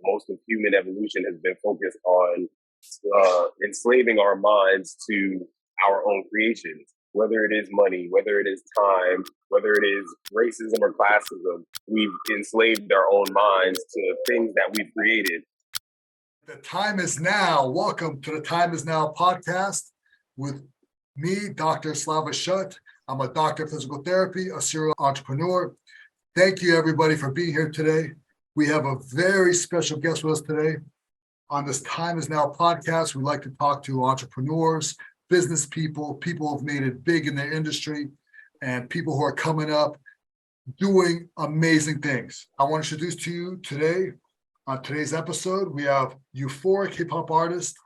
most of human evolution has been focused on enslaving our minds to our own creations, whether it is money, whether it is time, whether it is racism or classism. We've enslaved our own minds to things that we've created. The time is now. Welcome to the Time is Now podcast with me, Dr. Slava Shut. I'm a doctor of physical therapy, a serial entrepreneur. Thank you, everybody, for being here today. We have a very special guest with us today. On this Time is Now podcast, we like to talk to entrepreneurs, business people, people who've made it big in their industry, and people who are coming up doing amazing things. I want to introduce to you today, on today's episode, we have euphoric hip-hop artist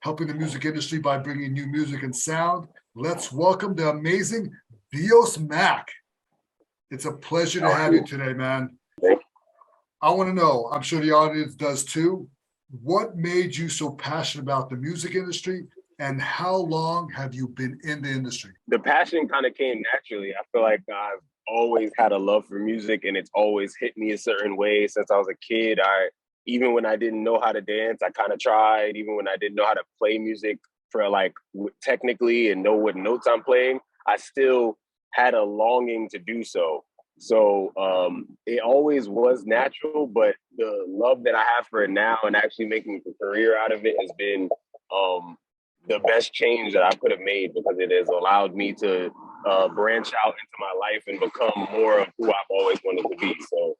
helping the music industry by bringing new music and sound. Let's welcome the amazing Dios Mac. It's a pleasure to have you today, man. I want to know, I'm sure the audience does too, what made you so passionate about the music industry, and how long have you been in the industry? The passion kind of came naturally. I feel like I've always had a love for music, and it's always hit me a certain way since I was a kid. Even when I didn't know how to dance, I kind of tried. Even when I didn't know how to play music for technically and know what notes I'm playing, I still had a longing to do so. So it always was natural, but the love that I have for it now and actually making a career out of it has been the best change that I could have made, because it has allowed me to branch out into my life and become more of who I've always wanted to be. So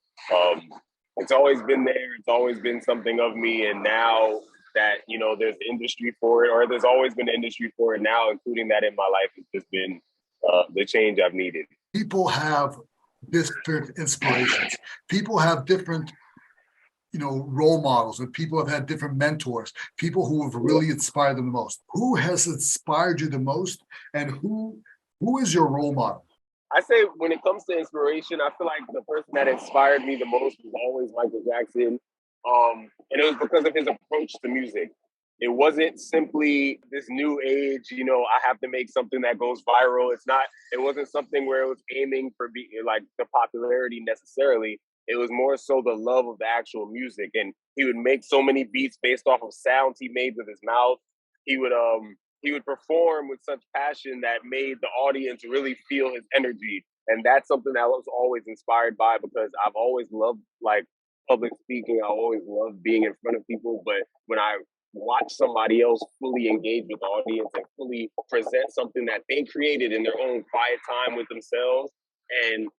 it's always been there. It's always been something of me. And now that, there's industry for it, or there's always been an industry for it now, including that in my life, it's just been the change I've needed. People have different inspirations. People have different, role models, and people have had different mentors, people who have really inspired them the most. Who has inspired you the most, and who is your role model? I say when it comes to inspiration, I feel like the person that inspired me the most was always Michael Jackson. And it was because of his approach to music. It wasn't simply this new age, I have to make something that goes viral. It wasn't something where it was aiming for the popularity necessarily. It was more so the love of the actual music. And he would make so many beats based off of sounds he made with his mouth. He would perform with such passion that made the audience really feel his energy. And that's something that I was always inspired by, because I've always loved public speaking. I always loved being in front of people. But when I watch somebody else fully engage with the audience and fully present something that they created in their own quiet time with themselves, and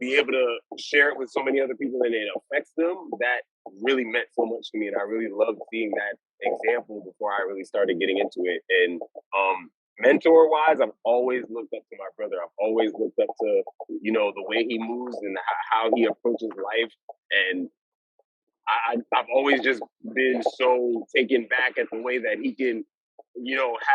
be able to share it with so many other people and it affects them, that really meant so much to me. And I really loved seeing that example before I really started getting into it. And mentor wise, I've always looked up to my brother. I've always looked up to, the way he moves and how he approaches life. And I've always just been so taken back at the way that he can,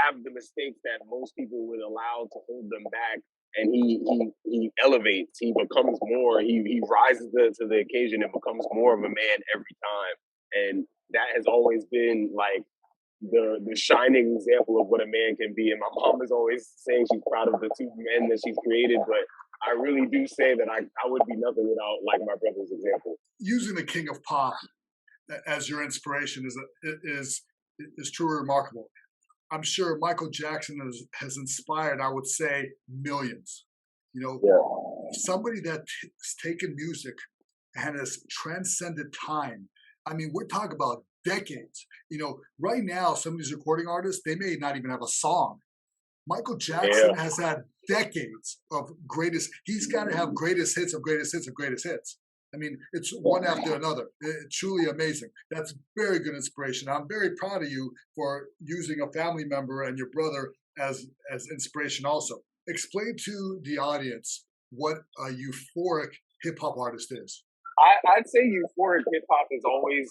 have the mistakes that most people would allow to hold them back. And he elevates, he becomes more, he rises to the occasion and becomes more of a man every time. And that has always been the shining example of what a man can be. And my mom is always saying she's proud of the two men that she's created, but I really do say that I would be nothing without my brother's example. Using the king of pop as your inspiration is truly remarkable. I'm sure Michael Jackson has inspired, I would say, millions. Somebody that's taken music and has transcended time. I mean, we're talking about decades. Right now, some of these recording artists, they may not even have a song. Michael Jackson has had decades of greatest. He's got to have greatest hits of greatest hits of greatest hits. I mean, it's one after another. It's truly amazing. That's very good inspiration. I'm very proud of you for using a family member and your brother as inspiration also. Explain to the audience what a euphoric hip-hop artist is. I'd say euphoric hip-hop is always,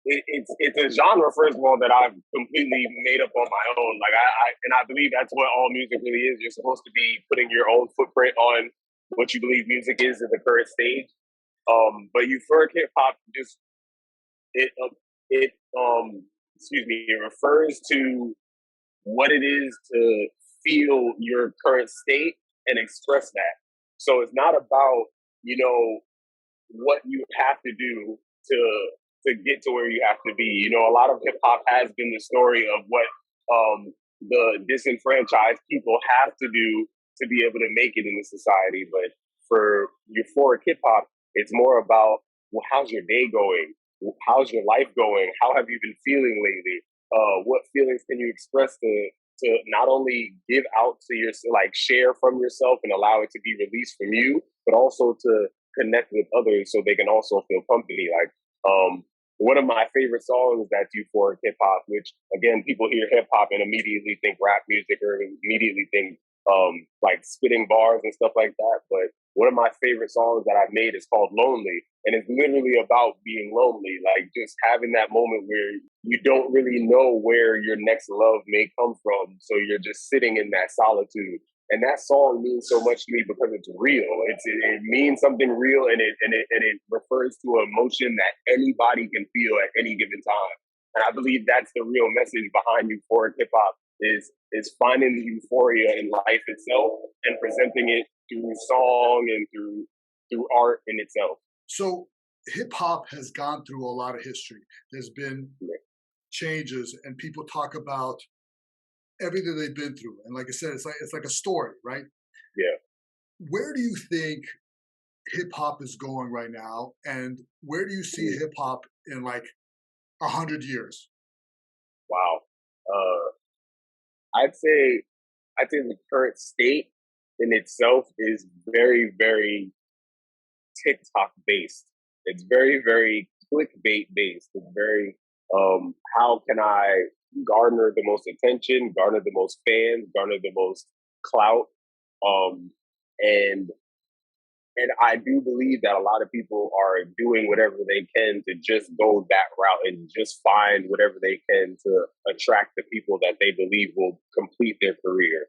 it's a genre, first of all, that I've completely made up on my own. I believe that's what all music really is. You're supposed to be putting your own footprint on what you believe music is at the current stage. But euphoric hip hop it refers to what it is to feel your current state and express that. So it's not about, what you have to do. to get to where you have to be. You know, a lot of hip hop has been the story of what the disenfranchised people have to do to be able to make it in the society. But for euphoric hip hop, it's more about, well, how's your day going? How's your life going? How have you been feeling lately? What feelings can you express to not only give out to your, like, share from yourself and allow it to be released from you, but also to connect with others so they can also feel company. Like, one of my favorite songs that's euphoric hip hop, which again, people hear hip hop and immediately think rap music or immediately think like spitting bars and stuff like that. But one of my favorite songs that I've made is called Lonely. And it's literally about being lonely, like just having that moment where you don't really know where your next love may come from. So you're just sitting in that solitude. And that song means so much to me because it's real. It means something real, and it refers to an emotion that anybody can feel at any given time. And I believe that's the real message behind euphoric hip hop is finding the euphoria in life itself and presenting it through song and through art in itself. So hip hop has gone through a lot of history. There's been changes, and people talk about everything they've been through. And like I said, it's like a story, right? Yeah. Where do you think hip hop is going right now, and where do you see hip hop in like 100 years? Wow. I'd say the current state in itself is very, very TikTok based. It's very, very clickbait based. It's very how can I garner the most attention, garner the most fans, garner the most clout, and I do believe that a lot of people are doing whatever they can to just go that route and just find whatever they can to attract the people that they believe will complete their career.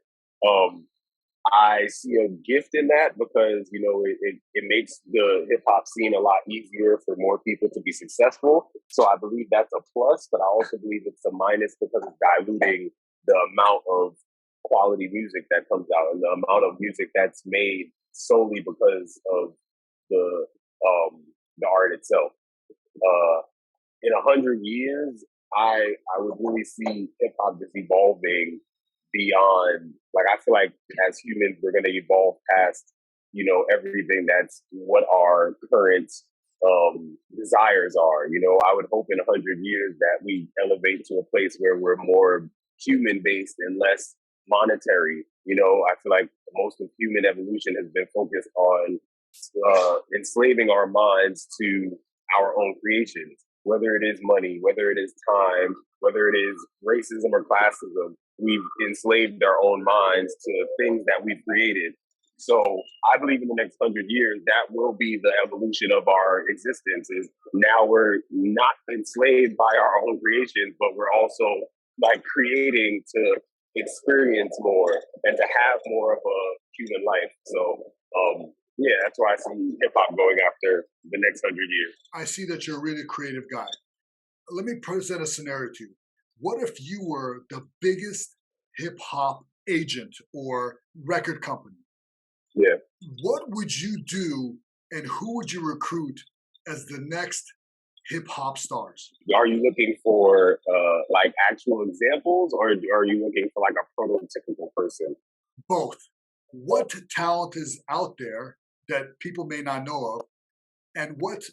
I see a gift in that because, you know, it makes the hip hop scene a lot easier for more people to be successful. So I believe that's a plus, but I also believe it's a minus because it's diluting the amount of quality music that comes out and the amount of music that's made solely because of the art itself. In 100 years, I would really see hip hop just evolving beyond, like, I feel like as humans we're going to evolve past, you know, everything that's what our current desires are. You know, I would hope in 100 years that we elevate to a place where we're more human based and less monetary. You know, I feel like most of human evolution has been focused on enslaving our minds to our own creations, whether it is money, whether it is time, whether it is racism or classism. We've enslaved our own minds to things that we've created. So I believe in the next 100 years, that will be the evolution of our existence. Is now we're not enslaved by our own creations, but we're also like creating to experience more and to have more of a human life. So yeah, that's why I see hip hop going after the next 100 years. I see that you're a really creative guy. Let me present a scenario to you. What if you were the biggest hip hop agent or record company? Yeah. What would you do, and who would you recruit as the next hip hop stars? Are you looking for like actual examples, or are you looking for like a prototypical person? Both. What talent is out there that people may not know of, and what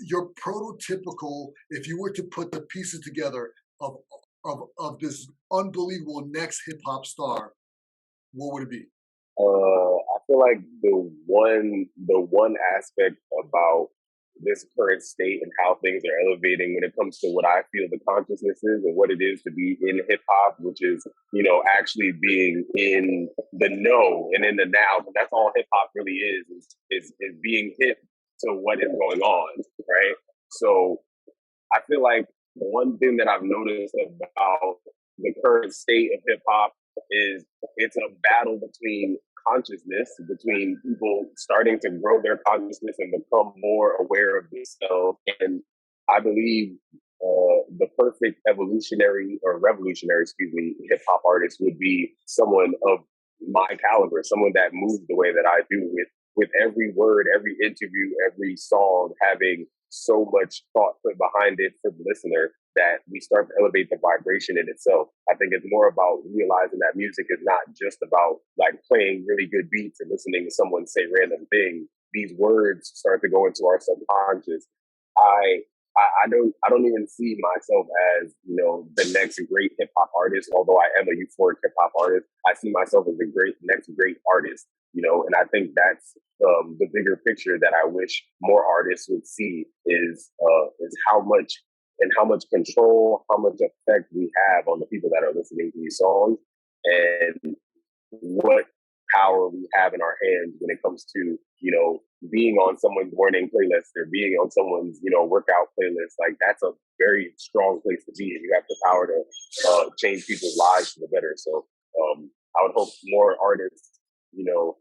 your prototypical, if you were to put the pieces together of this unbelievable next hip hop star, what would it be? I feel like the one aspect about this current state and how things are elevating when it comes to what I feel the consciousness is and what it is to be in hip hop, which is, you know, actually being in the know and in the now. But that's all hip hop really is being hip to what is going on, right? So I feel like one thing that I've noticed about the current state of hip hop is it's a battle between consciousness, between people starting to grow their consciousness and become more aware of themselves. And I believe the perfect evolutionary or revolutionary, hip hop artist would be someone of my caliber, someone that moves the way that I do, with every word, every interview, every song having so much thought put behind it for the listener that we start to elevate the vibration in itself. I think it's more about realizing that music is not just about like playing really good beats and listening to someone say random things. These words start to go into our subconscious. I I don't even see myself as, you know, the next great hip hop artist, although I am a euphoric hip hop artist. I see myself as the next great artist, you know, and I think that's the bigger picture that I wish more artists would see is how much control, how much effect we have on the people that are listening to these songs, and what power we have in our hands when it comes to, you know, being on someone's morning playlist or being on someone's, you know, workout playlist. Like, that's a very strong place to be, and you have the power to change people's lives for the better. So I would hope more artists, you know,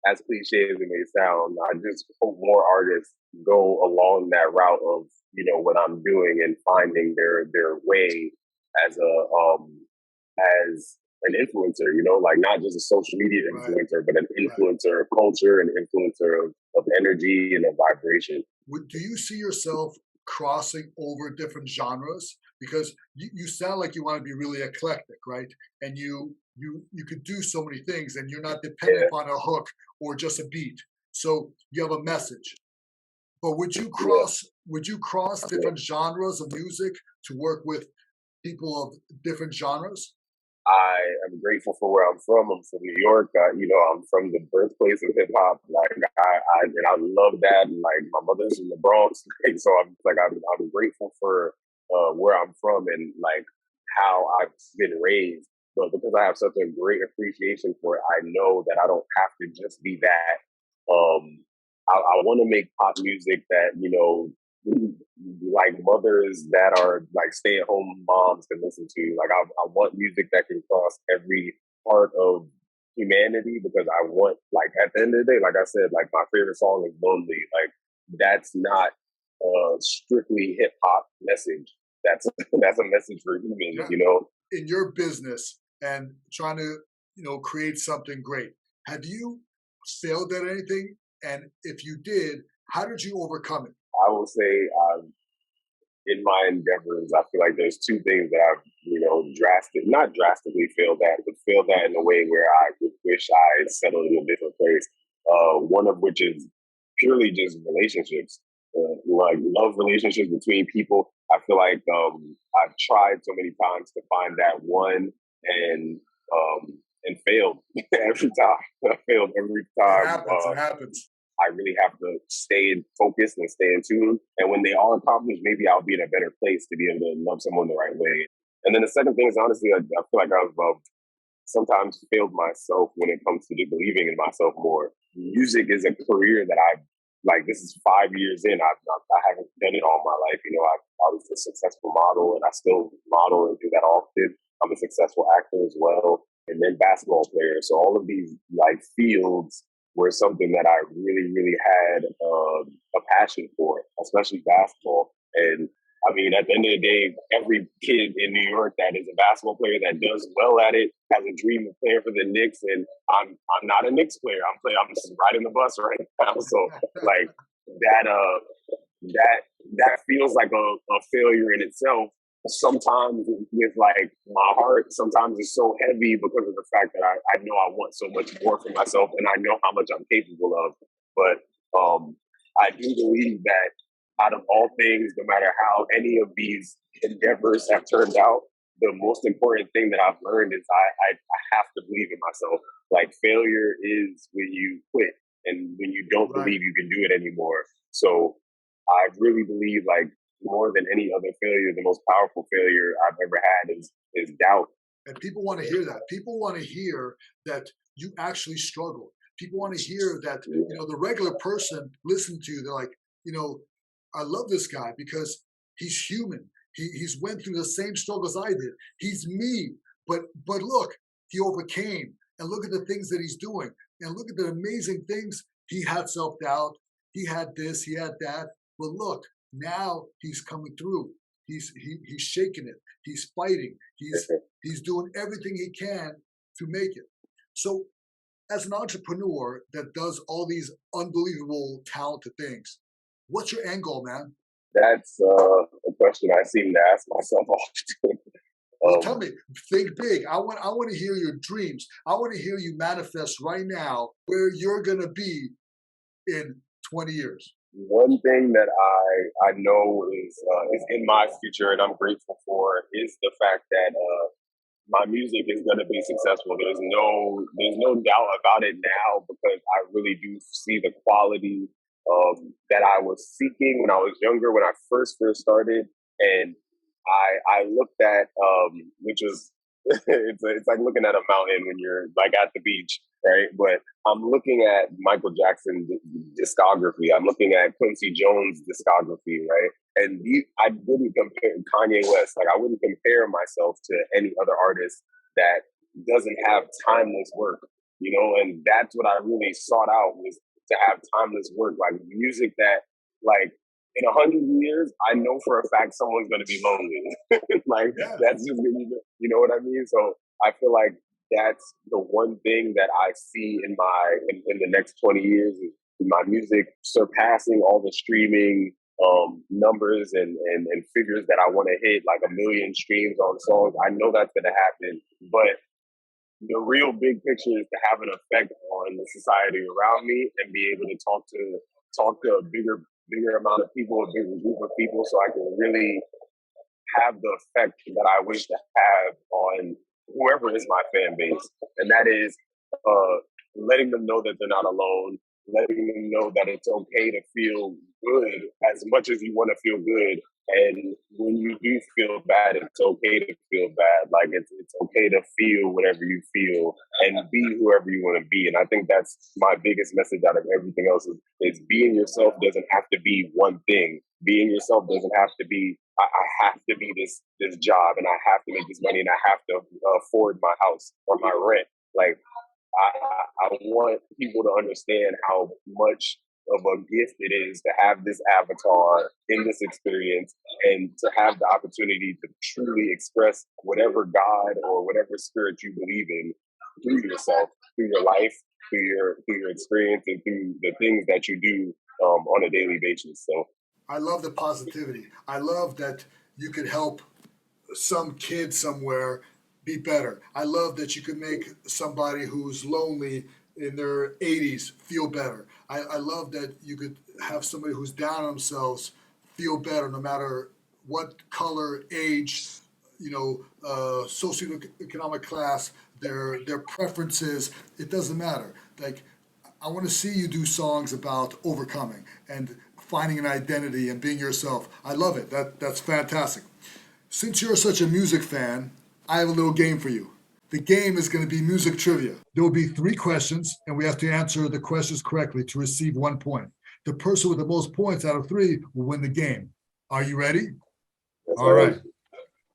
as cliche as it may sound, I just hope more artists go along that route of, you know, what I'm doing and finding their way as as an influencer, you know, like not just a social media influencer, but an influencer of culture and influencer of energy and of vibration. Do you see yourself crossing over different genres? Because you sound like you want to be really eclectic, right? And you could do so many things, and you're not dependent upon a hook or just a beat. So you have a message. But would you cross different genres of music to work with people of different genres? I am grateful for where I'm from. I'm from New York. You know, I'm from the birthplace of hip hop. Like, I love that. And like, my mother's in the Bronx, so I'm grateful for where I'm from and like how I've been raised. But because I have such a great appreciation for it, I know that I don't have to just be that. I want to make pop music that, you know, like mothers that are like stay-at-home moms can listen to. Like, I want music that can cross every part of humanity, because I want, like, at the end of the day, like I said, like, my favorite song is Lonely. Like, that's not a strictly hip-hop message. That's that's a message for humans, you know. In your business and trying to, you know, create something great, have you failed at anything? And if you did, how did you overcome it? I will say, in my endeavors, I feel like there's two things that I've, you know, not drastically failed at, but failed at in a way where I would wish I had settled in a different place. One of which is purely just relationships, like love relationships between people. I feel like I've tried so many times to find that one, and failed every time. I failed every time. It happens. I really have to stay focused and stay in tune. And when they are accomplished, maybe I'll be in a better place to be able to love someone the right way. And then the second thing is, honestly, I feel like I've sometimes failed myself when it comes to just believing in myself more. Music is a career that this is 5 years in. I haven't done it all my life. You know, I was a successful model, and I still model and do that often. I'm a successful actor as well, and then basketball player. So all of these like fields were something that I really, really had a passion for, especially basketball. And I mean, at the end of the day, every kid in New York that is a basketball player that does well at it has a dream of playing for the Knicks. And I'm not a Knicks player. I'm just riding the bus right now. So like that feels like a failure in itself. Sometimes with like my heart, sometimes it's so heavy because of the fact that I know I want so much more for myself, and I know how much I'm capable of. But I do believe that out of all things, no matter how any of these endeavors have turned out, the most important thing that I've learned is I have to believe in myself. Like, failure is when you quit and when you don't believe you can do it anymore. So I really believe, like, more than any other failure, the most powerful failure I've ever had is doubt. And people want to hear that. People want to hear that you actually struggled. People want to hear that, you know, the regular person listening to you, they're like, you know, I love this guy because he's human. He's went through the same struggles I did. He's me. But look, he overcame. And look at the things that he's doing. And look at the amazing things. He had self-doubt. He had this, he had that. But look, now he's coming through. He's shaking it. He's fighting. He's doing everything he can to make it. So as an entrepreneur that does all these unbelievable talented things, What's your end goal, man? That's a question I seem to ask myself often. Well, tell me, think big. I want to hear your dreams. I want to hear you manifest right now where you're going to be in 20 years. One thing that I know is in my future, and I'm grateful for, is the fact that my music is going to be successful. There's no doubt about it now, because I really do see the quality that I was seeking when I was younger, when I first started, and I looked at which was it's like looking at a mountain when you're like at the beach, right? But I'm looking at Michael Jackson's discography. I'm looking at Quincy Jones' discography, right? And I wouldn't compare Kanye West. Like, I wouldn't compare myself to any other artist that doesn't have timeless work, And that's what I really sought out, was to have timeless work, like music that, like, in 100 years, I know for a fact someone's going to be lonely. Like, Yeah. that's just going to be, you know what I mean? So I feel like that's the one thing that I see in the next 20 years, is my music surpassing all the streaming numbers and figures that I want to hit, like 1 million streams on songs. I know that's going to happen, but the real big picture is to have an effect on the society around me and be able to talk to a bigger amount of people, a bigger group of people, so I can really have the effect that I wish to have on whoever is my fan base. And that is letting them know that they're not alone, letting them know that it's okay to feel good as much as you want to feel good. And when you do feel bad, it's okay to feel bad. Like, it's okay to feel whatever you feel and be whoever you want to be. And I think that's my biggest message out of everything else, is being yourself doesn't have to be one thing. Being yourself doesn't have to be, I have to be this job, and I have to make this money, and I have to afford my house or my rent. Like, I want people to understand how much of a gift it is to have this avatar in this experience, and to have the opportunity to truly express whatever God or whatever spirit you believe in through yourself, through your life, through your experience, and through the things that you do on a daily basis. So I love the positivity. I love that you could help some kid somewhere be better. I love that you could make somebody who's lonely in their 80s feel better. I love that you could have somebody who's down on themselves feel better, no matter what color, age, socioeconomic class, their preferences. It doesn't matter. Like, I want to see you do songs about overcoming and finding an identity and being yourself. I love it. That's fantastic. Since you're such a music fan, I have a little game for you. The game is going to be music trivia. There will be 3 questions, and we have to answer the questions correctly to receive 1 point. The person with the most points out of 3 will win the game. Are you ready? All right.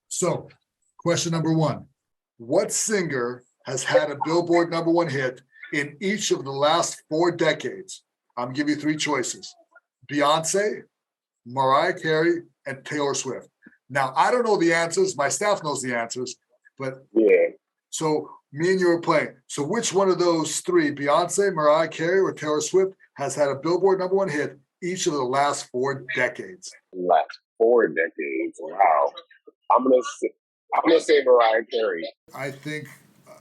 So, question number 1. What singer has had a Billboard #1 hit in each of the last 4 decades? I'm giving you 3 choices: Beyonce, Mariah Carey, and Taylor Swift. Now, I don't know the answers. My staff knows the answers, but yeah, so me and you are playing. So which one of those 3, Beyonce, Mariah Carey, or Taylor Swift, has had a Billboard #1 hit each of the last 4 decades? last 4 decades. Wow. I'm gonna say Mariah Carey. I think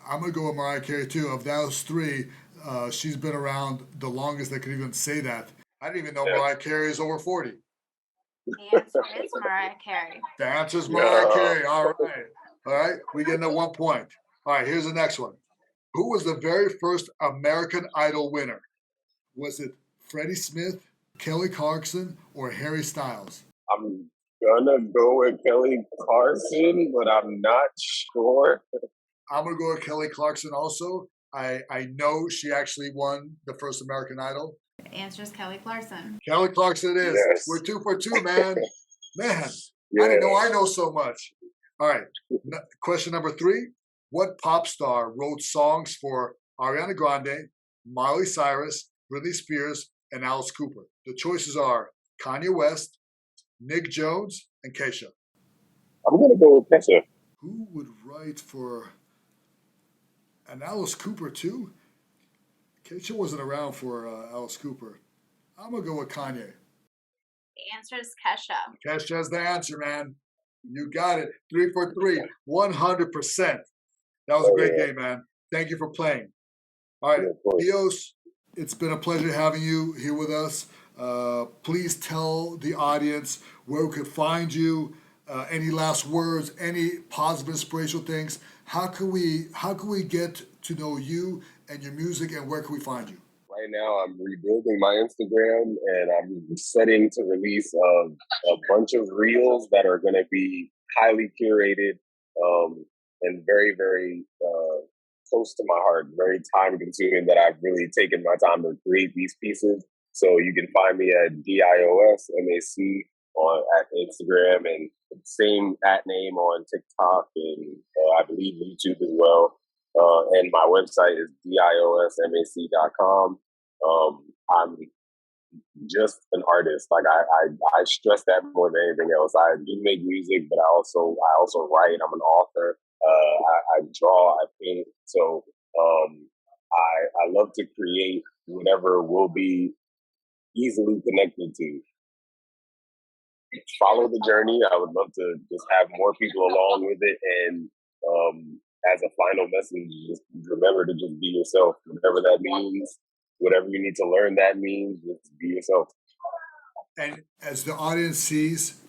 I'm gonna go with Mariah Carey too. Of those 3, she's been around the longest I could even say that. I didn't even know Mariah Carey is over 40. The answer is Mariah Carey. The answer is Mariah Carey. All right. We get 1 point. All right, here's the next one. Who was the very first American Idol winner? Was it Freddie Smith, Kelly Clarkson, or Harry Styles? I'm gonna go with Kelly Clarkson, but I'm not sure. I'm gonna go with Kelly Clarkson also. I know she actually won the first American Idol. The answer is Kelly Clarkson. Kelly Clarkson it is. Yes. We're 2 for 2, man. Man, Yeah. I didn't know I know so much. All right. Question number 3. What pop star wrote songs for Ariana Grande, Miley Cyrus, Britney Spears, and Alice Cooper? The choices are Kanye West, Nick Jones, and Kesha. I'm gonna go with Kesha. Who would write for an Alice Cooper too? Kesha wasn't around for Alice Cooper. I'm gonna go with Kanye. The answer is Kesha. Kesha's the answer, man. You got it. 3 for 3, 100%. That was a great game, man. Thank you for playing. All right, Dios, it's been a pleasure having you here with us. Please tell the audience where we could find you. Any last words? Any positive, inspirational things? How can we get to know you and your music, and where can we find you? Right now, I'm rebuilding my Instagram, and I'm setting to release a bunch of reels that are going to be highly curated and very, very close to my heart, very time consuming, that I've really taken my time to create these pieces. So you can find me at DIOS MAC at Instagram, and same @name on TikTok, and I believe YouTube as well. And my website is diosmac.com. I'm just an artist. Like I stress that more than anything else. I do make music, but I also write. I'm an author. I draw. I paint. So I love to create whatever will be easily connected to. Follow the journey. I would love to just have more people along with it. And as a final message, just remember to just be yourself, whatever that means. Whatever you need to learn that means, just be yourself. And as the audience sees,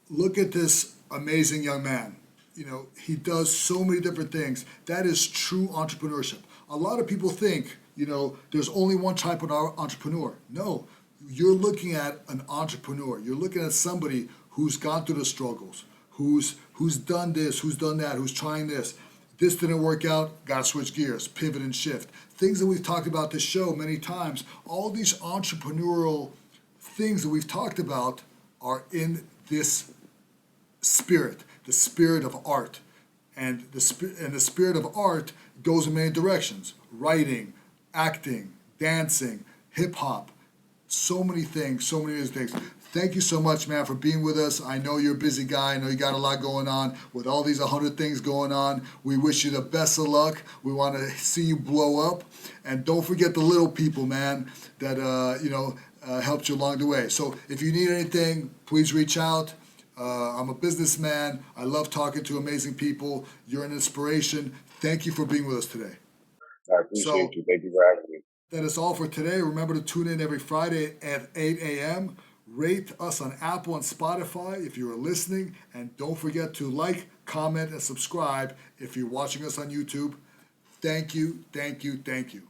look at this amazing young man. You know, he does so many different things. That is true entrepreneurship. A lot of people think, you know, there's only one type of entrepreneur. No, you're looking at an entrepreneur. You're looking at somebody who's gone through the struggles, who's done this, who's done that, who's trying this. This didn't work out, got to switch gears, pivot and shift. Things that we've talked about this show many times, all these entrepreneurial things that we've talked about are in this spirit, the spirit of art. And the spirit of art goes in many directions: writing, acting, dancing, hip hop, so many things, so many other things. Thank you so much, man, for being with us. I know you're a busy guy. I know you got a lot going on with all these 100 things going on. We wish you the best of luck. We want to see you blow up. And don't forget the little people, man, that, helped you along the way. So if you need anything, please reach out. I'm a businessman. I love talking to amazing people. You're an inspiration. Thank you for being with us today. I appreciate you. Thank you for having me. That is all for today. Remember to tune in every Friday at 8 a.m. Rate us on Apple and Spotify if you are listening. And don't forget to like, comment, and subscribe if you're watching us on YouTube. Thank you, thank you, thank you.